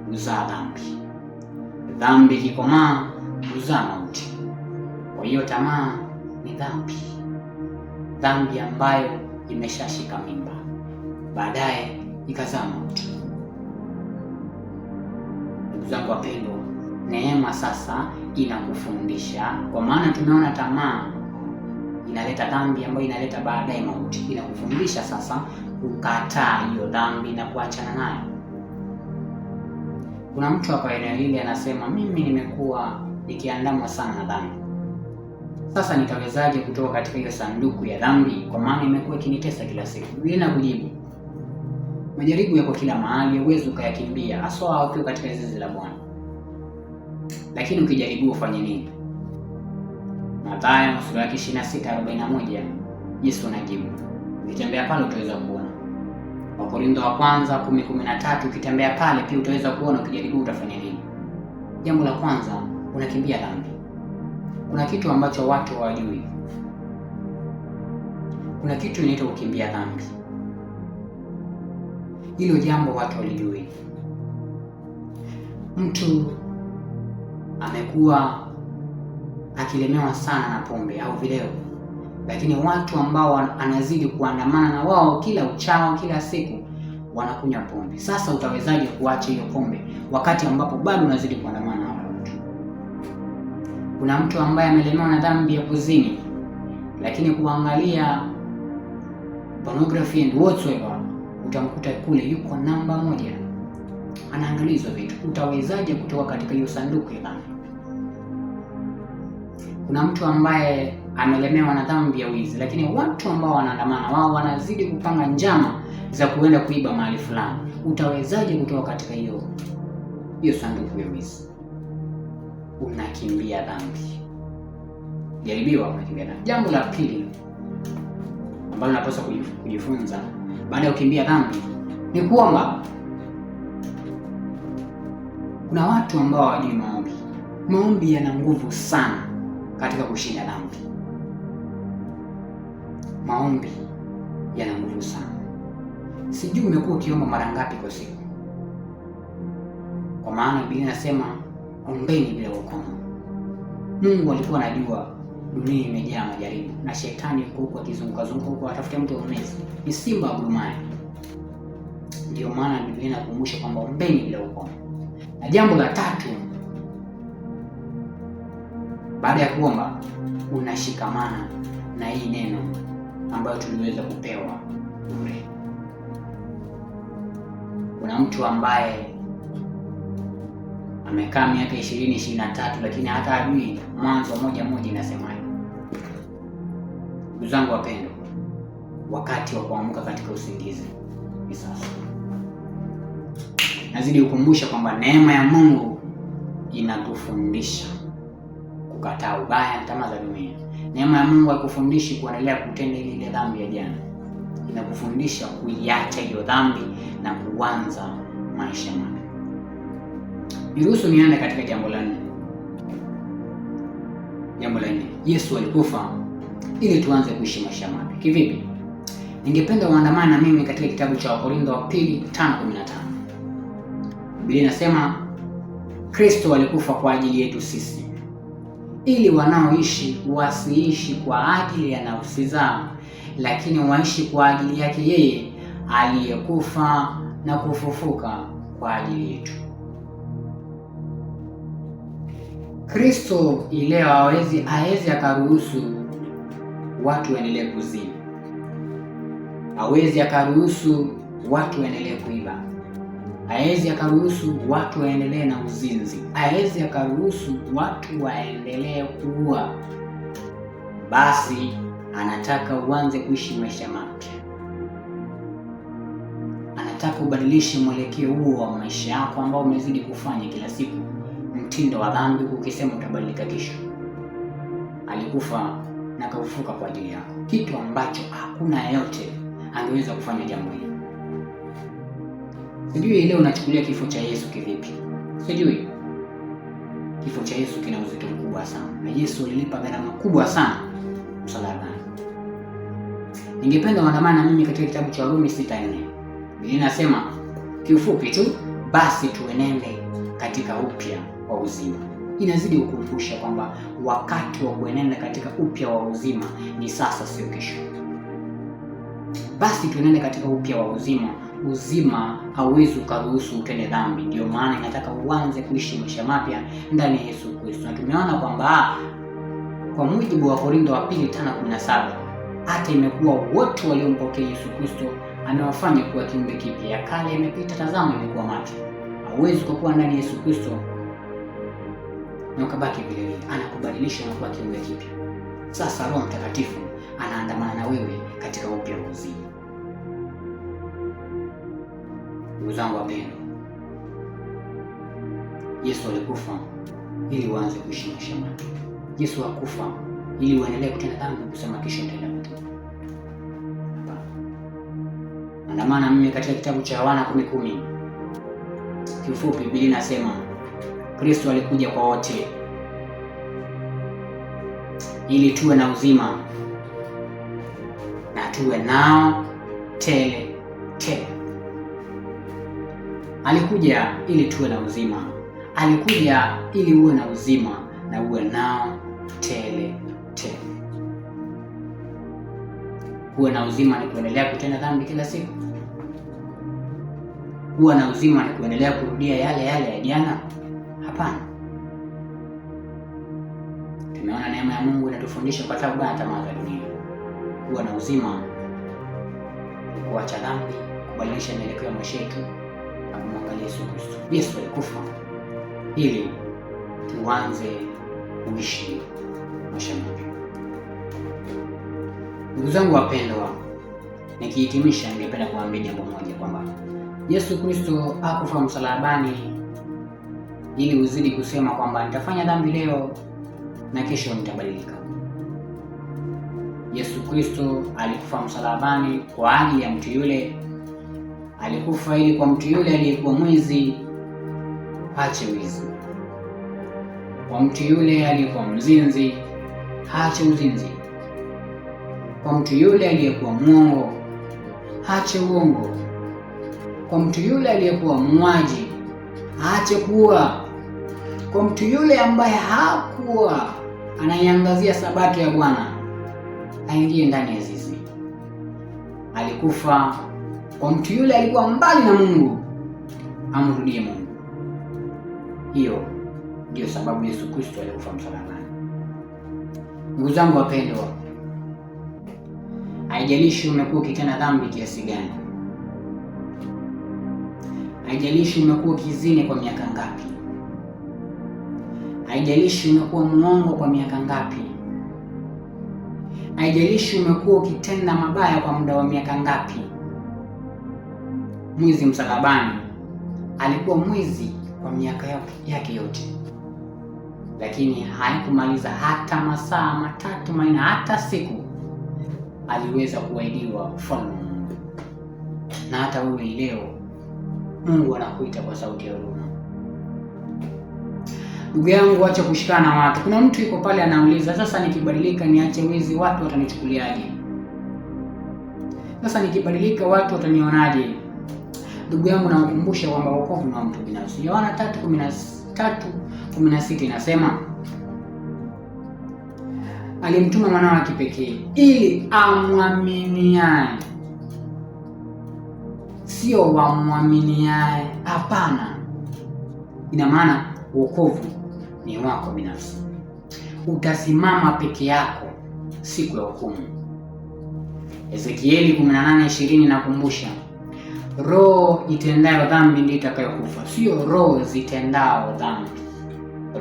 huzaa dhambi, dhambi ikikomaa huzaa mauti. Kwa hiyo tamaa ni dhambi ambayo imeshashika mimba, baadaye ikazaa mauti. Ndugu zangu wapendwa, neema sasa inakufundisha, kwa maana tumeona tamaa inaleta dhambi ambayo inaleta baadaye mauti. Inakufundisha sasa kukataa hiyo dhambi na kuachana nayo. Kuna mtu hapa eneo hili anasema, mimi nimekuwa nikiandamwa sana na dhambi. Sasa nitawezaje kutoka katika hiyo sanduku ya dhambi, kwa maana imekuwa ikinitesa kila siku? Biblia inakujibu, majaribu yako kila mahali, huwezi ukayakimbia, hasa ukiwa katika zizi la Bwana. Lakini ukijaribu ufanye nini? Mathayo sura ya 26:41, Yesu anajibu. Ukitembea pale utaweza kuona. Wakorintho wa kwanza 10:13, ukitembea pale pia utaweza kuona. Ukijaribu utafanya nini? Jambo la kwanza, unakimbia dhambi. Kuna kitu ambacho watu hawajui. Kuna kitu inaitwa kukimbia dhambi. Hilo jambo watu walijui. Mtu amekuwa akilemewa sana na pombe au vileo, lakini watu ambao anazidi kuandamana na wao kila uchao, kila siku wanakunywa pombe. Sasa utawezaje kuacha hiyo pombe wakati ambapo bado unazidi kuandamana na watu? Kuna mtu ambaye amelemewa na dhambi ya kuzini, lakini kuangalia pornography and whatsoever, utamkuta kule yuko namba 1, anaangalizwa vitu. Utawezaje kutoka katika hiyo sanduku ya dhambi? Kuna mtu ambaye amelemewa na dhambi ya wizi, lakini watu ambao wanaandamana wao wanazidi kupanga njama za kuenda kuiba mahali fulani. Utawezaje kutoka katika hiyo sanduku ya wizi? Unakimbia dhambi. Jaribiwa, unakimbia dhambi. Jambo la pili ambalo napaswa kujifunza baada ya kukimbia dhambi ni kuomba. Kuna watu ambao hawajui maombi. Maombi yana nguvu sana katika kushinda dhambi. Maombi yana nguvu sana. Sijui umekuwa ukiomba mara ngapi kwa siku? Kwa maana Biblia inasema ombeni bila ukomo. Mungu alikuwa anajua dunia imejaa majaribu na shetani yuko huko akizunguka huko atafuta mtu aumeze. Ni simba agurumaye. Ndio maana Biblia inakumbusha kwamba ombeni bila ukomo. Na jambo la tatu, baada ya kuomba unashikamana na hii neno ambayo tuliweza kupewa bure. Kuna mtu ambaye amekaa miaka 20-23 lakini hata hajui Mwanzo 1:1 inasemaje. Ndugu zangu wapendwa, wakati wa kuamka katika usingizi ni sasa. Nazidi kukumbusha kwamba neema ya Mungu inatufundisha kukataa ubaya na tamaa za dunia. Neema ya Mungu haikufundishi kuendelea kutenda ile dhambi ya jana. Inakufundisha kuiacha hiyo dhambi na kuanza maisha mapya. Niruhusu niende katika jambo la 4. Jambo la 4, Yesu alikufa ili tuanze kuishi maisha mapya. Kivipi? Ningependa uandamane na mimi katika kitabu cha Wakorintho wa pili 5:15. Biblia inasema Kristo alikufa kwa ajili yetu sisi, ili wanaoishi wasiishi kwa ajili ya nafsi zao, lakini waishi kwa ajili yake yeye aliyekufa na kufufuka kwa ajili yetu. Kristo ileo hawezi akaruhusu watu waendelee kuzini. Hawezi akaruhusu watu waendelee kuiba. Hawezi akaruhusu watu waendelee na uzinzi. Hawezi akaruhusu watu waendelee kuua. Basi anataka uanze kuishi maisha mapya. Anataka ubadilishe mwelekeo huo wa maisha yako ambao umezidi kufanya kila siku mtindo wa dhambi, ukisema utabadilika kesho. Alikufa na kufufuka kwa ajili yako, kitu ambacho hakuna yeyote angeweza kufanya jambo hili. Sijui leo unachukulia kifo cha Yesu kivipi? Sijui. Kifo cha Yesu kina uzito mkubwa sana, na Yesu alilipa gharama kubwa sana msalabani. Ningependa uandamane na mimi katika kitabu cha Warumi 6:4. Biblia inasema kiufupi tu, basi tuenende katika upya wa uzima. Inazidi kukumbusha kwamba wakati wa kuenenda katika upya wa uzima ni sasa, sio kesho. Basi tuenende katika upya wa uzima. Uzima hauwezi ukaruhusu utende dhambi. Ndio maana inataka uanze kuishi maisha mapya ndani ya Yesu Kristo. Na tumeona kwamba kwa mujibu wa Korintho wa pili 5:17, hata imekuwa wote waliompokea Yesu Kristo amewafanya kuwa kiumbe kipya. Ya kale yamepita, tazama imekuwa mapya. Hauwezi kuwa ndani ya Yesu Kristo na ukabaki vile vile. Anakubadilisha na kuwa kiumbe kipya. Sasa Roho Mtakatifu anaandamana na wewe katika upya wa uzima. Ndugu zangu wapendwa, Yesu alikufa ili uanze kuishi maisha mapya. Yesu hakufa ili uendelee kutenda dhambi kusema kesho nitaenda kutubu. Andamana mimi katika kitabu cha Yohana 10:10. Kifupi Biblia inasema Kristo alikuja kwa wote ili tuwe na uzima na tuwe nao tele tele. Alikuja ili tuwe na uzima. Alikuja ili uwe na uzima na uwe nao tele tele. Kuwa na uzima ni kuendelea kutenda dhambi kila siku? Kuwa na uzima ni kuendelea kurudia yale yale ya jana? Hapana. Tumeona neema ya Mungu inatufundisha kwa tabu na tamaa za dunia. Kuwa na uzima ni kuacha dhambi, kubadilisha mielekeo ya maisha yetu na kumwangalia Yesu Kristo. Yesu alikufa ili tuanze kuishi maisha mapya. Ndugu zangu wapendwa, nikihitimisha, ningependa kuambia jambo moja kwamba Yesu Kristo hakufa msalabani ili uzidi kusema kwamba nitafanya dhambi leo na kesho nitabadilika. Yesu Kristo alikufa msalabani kwa ajili ya mtu yule. Alikufa ili kwa mtu yule aliyekuwa mwizi aache wizi, kwa mtu yule aliyekuwa mzinzi aache uzinzi, kwa mtu yule aliyekuwa mwongo aache uongo, kwa mtu yule aliyekuwa muuaji aache kuua, kwa mtu yule ambaye hakuwa anaiangazia sabato ya Bwana aingie ndani ya zizi. Alikufa kwa mtu yule alikuwa mbali na Mungu amrudie Mungu. Hiyo ndiyo sababu Yesu Kristo alikufa msalabani. Ndugu zangu wapendwa, haijalishi umekuwa ukitenda dhambi kiasi gani, haijalishi umekuwa ukizini kwa miaka ngapi, haijalishi umekuwa muongo kwa miaka ngapi, haijalishi umekuwa ukitenda mabaya kwa muda wa miaka ngapi, mwizi msalabani alikuwa mwizi kwa miaka yake yote, lakini haikumaliza hata masaa matatu manne, hata siku, aliweza kuahidiwa ufalme wa Mungu. Na hata wewe leo Mungu anakuita kwa sauti ya huruma. Ndugu yangu, acha kushikana na watu. Kuna mtu yuko pale anauliza, sasa nikibadilika niache wizi watu watanichukuliaje? Sasa nikibadilika watu watanionaje? Ndugu yangu, nakukumbusha kwamba wokovu ni wa mtu binafsi. Yohana 3:16 inasema alimtuma mwanawe wa kipekee ili amwaminiaye, sio wamwaminiaye. Hapana. Ina maana wokovu ni wako binafsi. Utasimama peke yako siku ya hukumu. Ezekieli 18:20 nakumbusha, roho itendayo dhambi ndiyo itakayokufa, sio roho zitendao dhambi.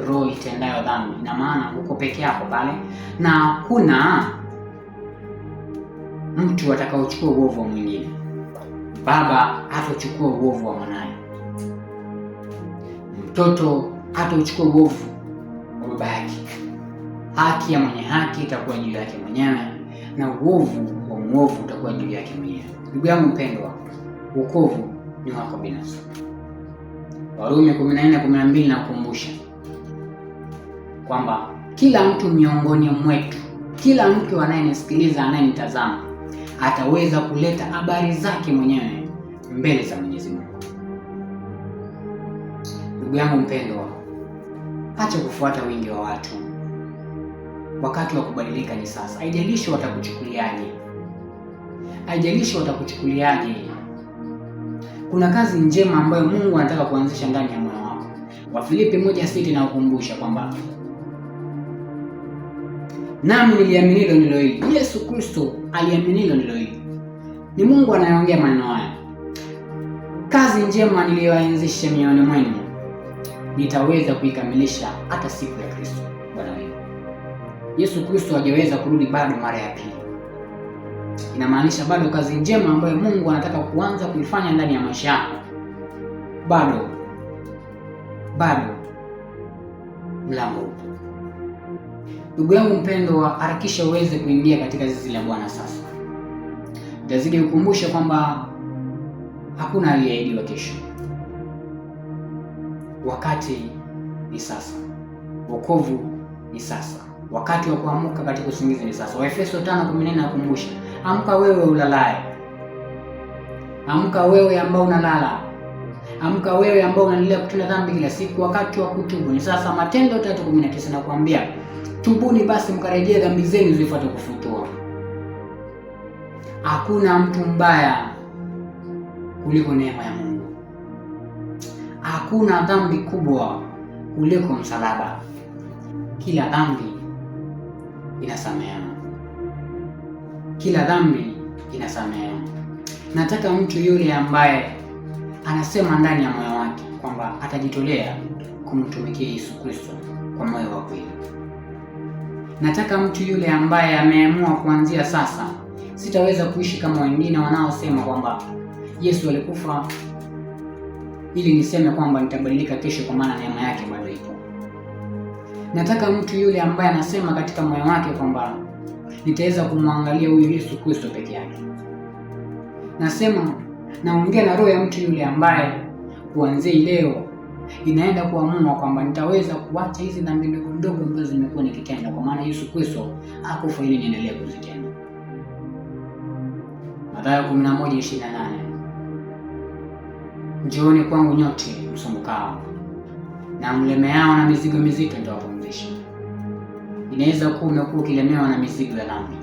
Roho itendayo dhambi, ina maana uko peke yako pale, na kuna mtu atakaochukua uovu wa mwingine. Baba hatochukua uovu wa mwanae, mtoto hatochukua uovu wa baba yake. Haki ya mwenye haki itakuwa juu yake mwenyewe, na uovu wa mwovu utakuwa juu yake mwenyewe. Ndugu yangu mpendwa, wokovu ni wako binafsi. Warumi 14:12 nakukumbusha kwamba kila mtu miongoni mwetu, kila mtu anayenisikiliza, anayenitazama, ataweza kuleta habari zake mwenyewe mbele za Mwenyezi Mungu. Ndugu yangu mpendwa, acha kufuata wingi wa watu. Wakati wa kubadilika ni sasa. Haijalishi watakuchukuliaje, haijalishi watakuchukuliaje. Kuna kazi njema ambayo Mungu anataka kuanzisha ndani ya moyo wako. Wafilipi 1:6 na ukumbusha kwamba nami niliaminilo ndilo hili. Yesu Kristo aliaminilo ndilo hili. Ni Mungu anayeongea maneno haya. Kazi njema niliyoanzisha mioyoni mwenu nitaweza kuikamilisha hata siku ya Kristo Bwana wetu. Yesu Kristo hajaweza kurudi bado mara ya pili. Inamaanisha bado kazi njema ambayo Mungu anataka kuanza kuifanya ndani ya maisha yako, bado mlango upo. Ndugu yangu mpendwa, harakisha uweze kuingia katika zizi la Bwana sasa. Nitazidi kukumbusha kwamba hakuna aliyeahidiwa kesho. Wakati ni sasa. Wokovu ni sasa. Wakati wa kuamka katika usingizi ni sasa. Waefeso 5:14 nakumbusha, amka wewe ulalaye. Amka wewe ambao unalala. Amka wewe ambao unaendelea kutenda dhambi kila siku, wakati wa kutubu ni sasa. Matendo 3:19 nakwambia, tubuni basi mkarejea dhambi zenu zifuate kufutwa. Hakuna mtu mbaya kuliko neema ya Mungu. Hakuna dhambi kubwa kuliko msalaba. Kila dhambi inasamehewa. Kila dhambi inasamehewa. Nataka mtu yule ambaye anasema ndani ya moyo wake kwamba atajitolea kumtumikia Yesu Kristo kwa moyo wa kweli. Nataka mtu yule ambaye ameamua kuanzia sasa, sitaweza kuishi kama wengine wanaosema kwamba Yesu alikufa ili niseme kwamba nitabadilika kesho kwa maana neema yake bado ipo. Nataka mtu yule ambaye anasema katika moyo wake kwamba nitaweza kumwangalia huyu Yesu Kristo peke yake. Naongea na roho ya mtu yule ambaye kuanzia leo inaenda kuamua kwamba nitaweza kuacha hizi dhambi ndogo ndogo ambazo zimekuwa nikitenda, kwa maana Yesu Kristo hakufa ili niendelee kuzitenda. Mathayo 11:28, njooni kwangu nyote msumbukao na mlemeao na mizigo mizito, nitawapumzisha. Inaweza kuwa umekuwa ukilemewa na mizigo ya dhambi.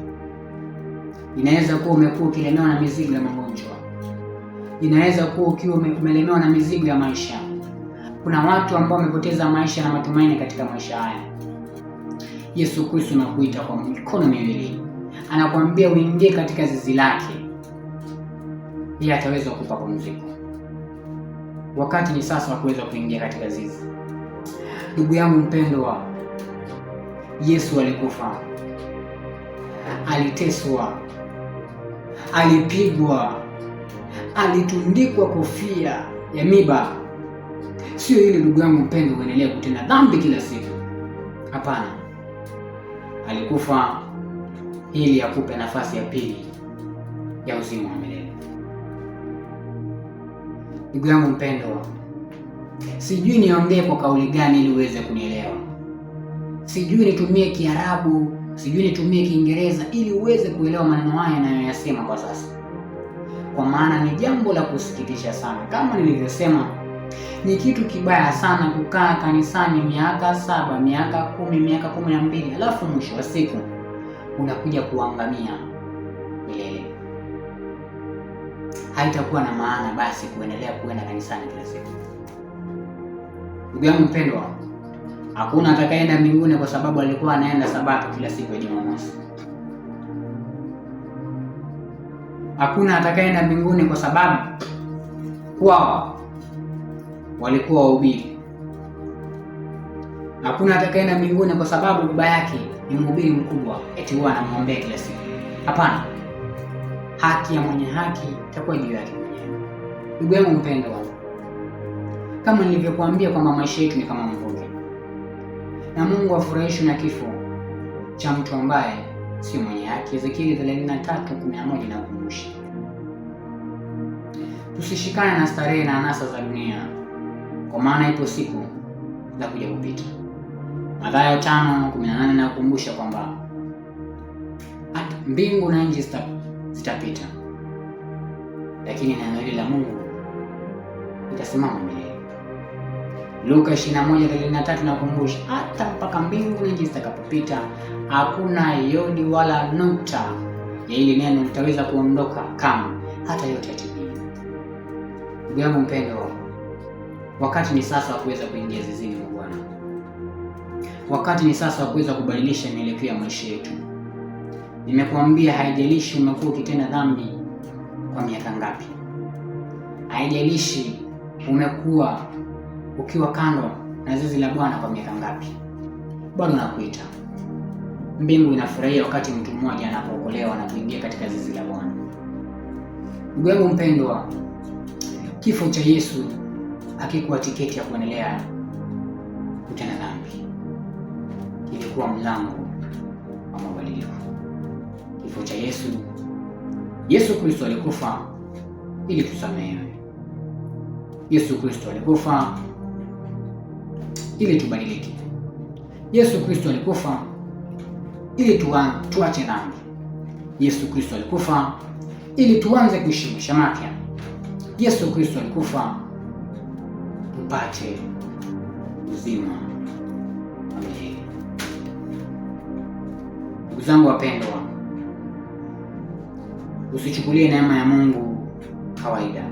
Inaweza kuwa umekuwa ukilemewa na mizigo ya magonjwa. Inaweza kuwa ukiwa umelemewa na mizigo ya maisha. Kuna watu ambao wamepoteza maisha na matumaini katika maisha haya. Yesu Kristo anakuita kwa mikono miwili. Anakuambia uingie katika zizi lake. Yeye ataweza kukupa pumziko. Wakati ni sasa wa kuweza kuingia katika zizi. Ndugu yangu mpendwa, Yesu alikufa. Aliteswa. Alipigwa. Alitundikwa kofia ya miba. Sio ile ndugu yangu mpendwa uendelee kutenda dhambi kila siku. Hapana. Alikufa ili akupe nafasi ya pili ya uzima wa milele. Ndugu yangu mpendwa, sijui niongee kwa kauli gani ili uweze kunielewa. Sijui nitumie Kiarabu, sijui nitumie Kiingereza ili uweze kuelewa maneno haya ninayoyasema kwa sasa. Kwa maana ni jambo la kusikitisha sana. Kama nilivyosema, ni kitu kibaya sana kukaa kanisani miaka 7, miaka 10, miaka 12, alafu mwisho wa siku unakuja kuangamia milele. Haitakuwa na maana basi kuendelea kuenda kanisani kila siku. Ndugu yangu mpendwa, hakuna atakayeenda mbinguni kwa sababu alikuwa anaenda Sabato kila siku ya Jumamosi. Hakuna atakayeenda mbinguni kwa sababu kwao walikuwa wahubiri. Hakuna atakayeenda mbinguni kwa sababu baba yake ni mhubiri mkubwa eti huwa anamwombea kila siku. Hapana. Haki ya mwenye haki itakuwa juu yake mwenyewe. Ndugu yangu mpendwa, kama nilivyokuambia kwamba maisha yetu ni kama mvuke, na Mungu afurahishwi na kifo cha mtu ambaye si mwenye haki. Ezekieli 33:11 inakumbusha. Tusishikane na starehe na anasa za dunia, kwa maana ipo siku za kuja kupita. Mathayo 5:18 inakumbusha kwamba hata mbingu na nchi zitapita, lakini neno hili la Mungu litasimama milele. Luka 21:33 inakumbusha hata mpaka mbingu na nchi zitakapopita, hakuna yodi wala nukta ya hili neno litaweza kuondoka kama hata yote yatimie. Ndugu yangu mpendwa, wakati ni sasa wa kuweza kuingia zizini mwa Bwana. Wakati ni sasa wa kuweza kubadilisha mielekeo ya maisha yetu. Nimekuambia haijalishi umekuwa ukitenda dhambi kwa miaka ngapi. Haijalishi umekuwa ukiwa kando na zizi la Bwana kwa miaka ngapi. Bado nakuita. Mbingu inafurahia wakati mtu mmoja anapookolewa na kuingia katika zizi la Bwana. Ndugu yangu mpendwa, kifo cha Yesu hakikuwa tiketi ya kuendelea kutenda dhambi. Kilikuwa mlango Yesu Kristo alikufa ili tusamehewe. Yesu Kristo alikufa ili tubadilike. Yesu Kristo alikufa ili tuache dhambi. Yesu Kristo alikufa ili tuanze kuishi maisha mapya. Yesu Kristo alikufa tupate uzima wa milele. Ndugu zangu wapendwa, usichukulie neema ya Mungu kawaida.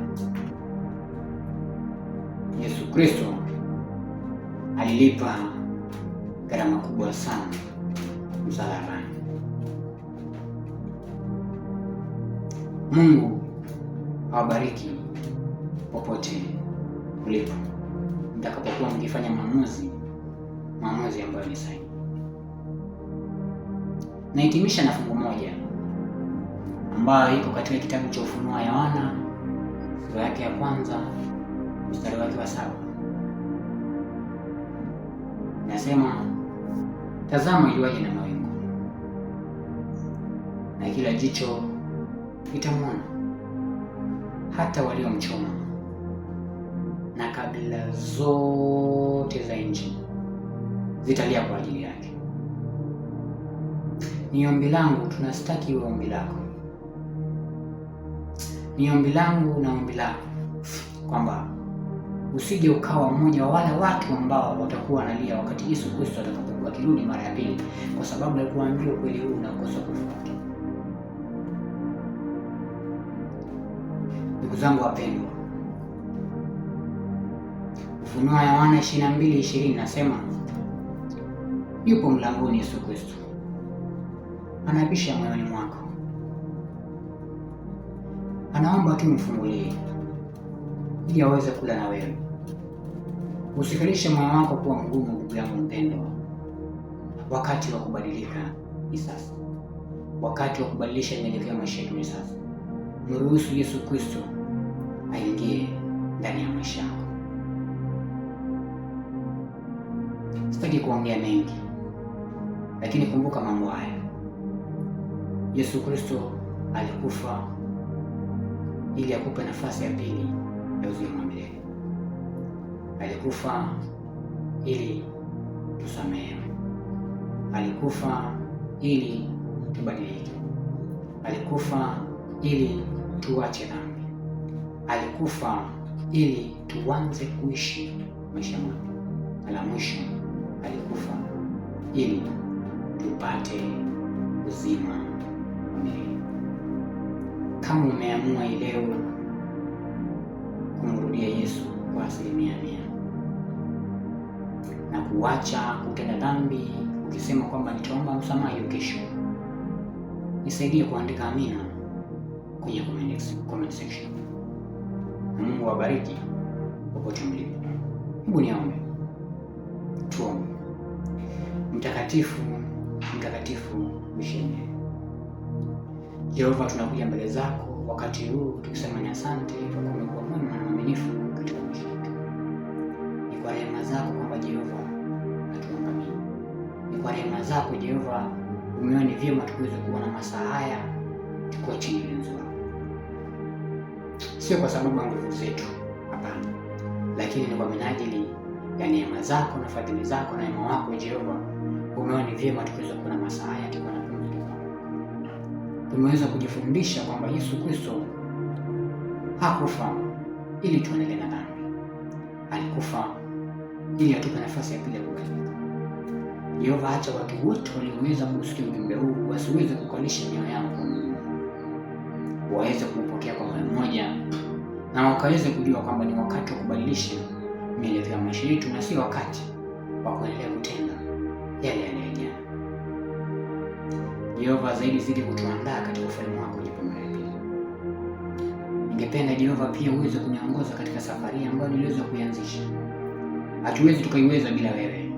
Yesu Kristo alilipa gharama kubwa sana msalabani. Mungu awabariki popote mlipo mtakapokuwa mkifanya maamuzi ambayo ni sahihi. Nahitimisha na fungu moja ambayo iko katika kitabu cha Ufunuo wa Yohana sura yake ya 1 mstari wake wa 7. Nasema, tazama yuaje na mawingu, na kila jicho litamwona, hata waliomchoma, na kabila zote za nchi zitalia kwa ajili yake. Ni ombi langu, tunastaki iwe ombi lako, ni ombi langu na ombi lako kwamba usije ukawa mmoja wa wale watu ambao watakuwa wanalia wakati Yesu Kristo atakapokuwa akirudi mara ya pili, kwa sababu alikuambia kweli huu na ukosa kufuata. Ndugu zangu wapendwa, Ufunuo wa Yohana 22:20 nasema, yupo mlangoni Yesu Kristo, anabisha moyoni mwako, anaomba tu mfungulie ili aweze kula na wewe. Usikalishe moyo wako kuwa mgumu, ndugu yangu mpendwa. Wakati wa kubadilika ni sasa. Wakati wa kubadilisha mielekeo maisha yetu ni sasa. Mruhusu Yesu Kristo aingie ndani ya maisha yako. Sitaki kuongea mengi, lakini kumbuka mambo haya. Yesu Kristo alikufa ili akupe nafasi ya pili ya uzima wa milele. Alikufa ili tusamehewe. Alikufa ili tubadilike. Alikufa ili tuache dhambi. Alikufa ili tuanze kuishi maisha mapya. Na la mwisho, alikufa ili tupate uzima wa milele. Kama umeamua leo kumrudia Yesu kwa 100% na kuacha kutenda dhambi, ukisema kwamba nitaomba msamaha hiyo kesho, nisaidie kuandika amina kwenye comment section. Na Mungu awabariki popote mlipo. Hebu niombe. Tuombe. Mtakatifu mshindi Jehova, tunakuja mbele zako wakati huu tukisema ni asante kwa kuwa umekuwa mwema na mwaminifu katika maisha yetu. Ni kwa rehema zako kwamba Jehova natuangamia. Ni kwa rehema zako Jehova umeona ni vyema tuweze kuwa na masaa haya tukiwa chini ya ulinzi wako. Sio kwa sababu ya nguvu zetu, hapana, lakini ni kwa minajili ya neema zako na fadhili zako na neema wako Jehova. Umeona ni vyema tuweze kuwa na masaa haya tukiwa na pumzi. Tumeweza kujifundisha kwamba Yesu Kristo hakufa ili tuendelee na dhambi. Alikufa ili atupe nafasi ya pili ya kubadilika. Jehova, acha watu wote walioweza kusikia ujumbe huu wasiweze kukalisha mioyo yao kwa Mungu, waweze kupokea kwa moyo mmoja na wakaweze kujua kwamba ni wakati wa kubadilisha mielekeo ya maisha yetu na si wakati wa kuendelea kutenda yale ya jana. Jehova, zaidi zidi kutuandaa katika ufalme wako ulipo mara ya pili. Ningependa Jehova pia uweze kuniongoza katika safari ambayo niliweza kuianzisha. Hatuwezi tukaiweza bila wewe.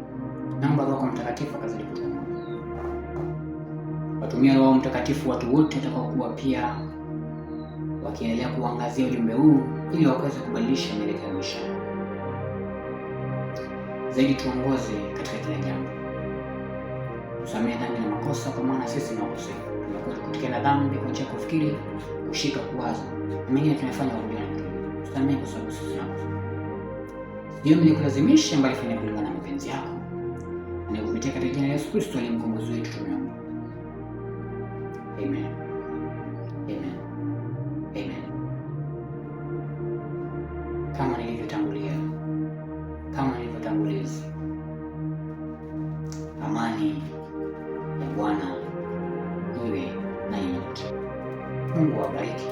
Naomba Roho Mtakatifu akazidi kutuongoza. Watumia Roho Mtakatifu watu wote watakaokuwa pia wakiendelea kuangazia ujumbe huu ili wakaweze kubadilisha mielekeo ya maisha. Zaidi tuongoze katika kila jambo. Tusamehe dhambi na makosa, kwa maana sisi ni wakosefu. Tumekuwa tukitenda dhambi kwa njia ya kufikiri, kushika, kuwaza na mengine tunafanya kwa kulia. Tusamehe kwa sababu sisi ni wakosefu. Sijui nilikulazimisha, bali fanya kulingana na mapenzi yako. Na kupitia katika jina la Yesu Kristo aliye mkombozi wetu tumeomba. Amen. Amen. Amen. Kama nilivyotanguliza, amani ya Bwana iwe nanyi nyote. Mungu awabariki.